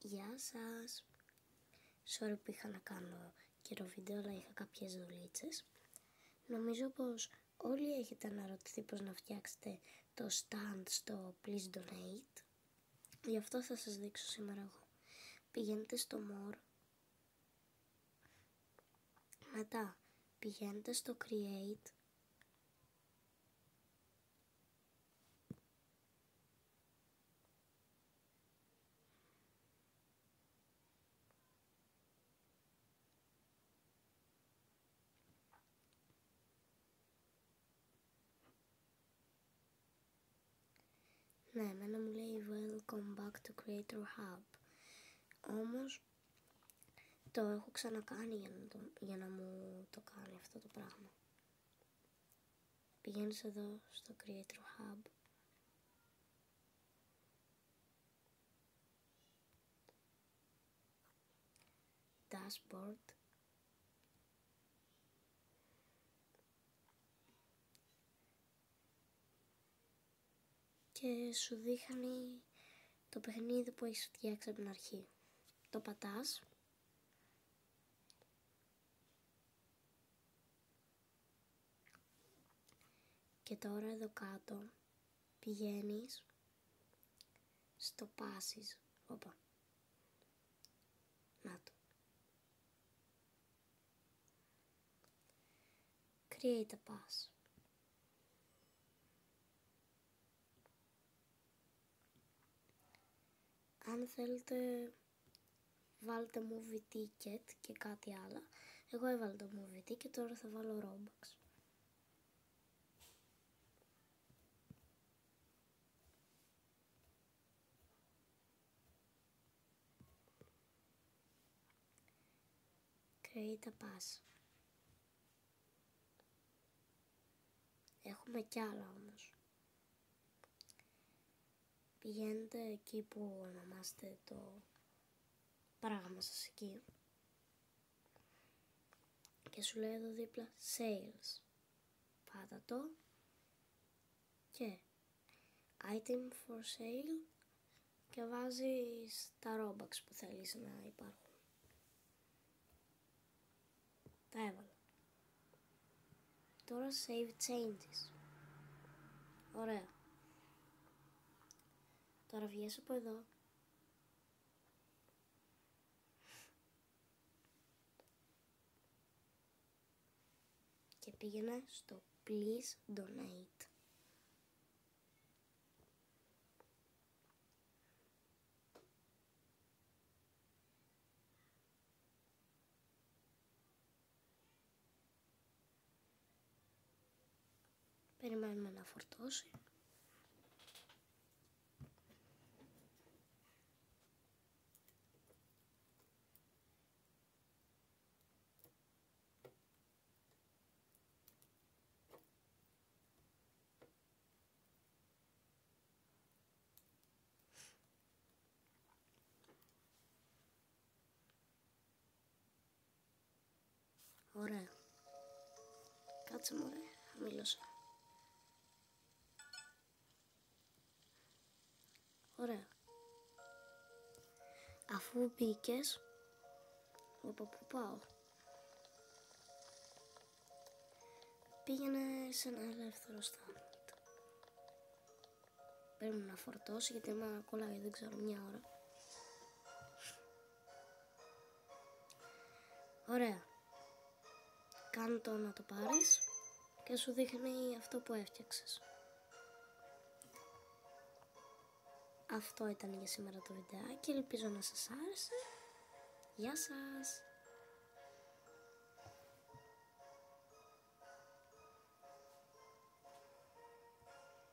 Γεια σας. Sorry που είχα να κάνω καιρό βίντεο, αλλά είχα κάποιες δουλίτσες. Νομίζω πως όλοι έχετε αναρωτηθεί πως να φτιάξετε το stand στο Please Donate. Γι' αυτό θα σας δείξω σήμερα εγώ. Πηγαίνετε στο More. Μετά πηγαίνετε στο Create. Ναι, εμένα μου λέει Welcome back to Creator Hub. Όμως το έχω ξανακάνει για να μου το κάνει αυτό το πράγμα. Πηγαίνεις εδώ στο Creator Hub. Dashboard. Και σου δείχνει το παιχνίδι που έχεις φτιάξει από την αρχή. Το πατάς. Και τώρα εδώ κάτω πηγαίνεις στο passes. Όπα. Να το. Create a pass. Αν θέλετε βάλτε movie ticket και κάτι άλλο. Εγώ έβαλα το movie ticket, τώρα θα βάλω Robux. Create a pass. Έχουμε κι άλλα όμως. Πηγαίνετε εκεί που ονομάστε το πράγμα σας εκεί. Και σου λέει εδώ δίπλα Sales. Πάτα το. Και Item for Sale. Και βάζεις τα Robux που θέλεις να υπάρχουν. Τα έβαλα. Τώρα Save Changes. Ωραία. Τώρα βγες από εδώ. Και πήγαινε στο Please Donate. Περιμένουμε να φορτώσει. Ωραία. Κάτσε μωρέ, χαμήλωσα. Ωραία. Αφού μπήκες, από πού πάω, πήγαινε σε ένα ελεύθερο stand. Πρέπει να φορτώσει γιατί με κολλάει, δεν ξέρω, μια ώρα. Ωραία. Κάνε το να το πάρεις και σου δείχνει αυτό που έφτιαξες. Αυτό ήταν για σήμερα το βιντεάκι, ελπίζω να σας άρεσε. Γεια σας!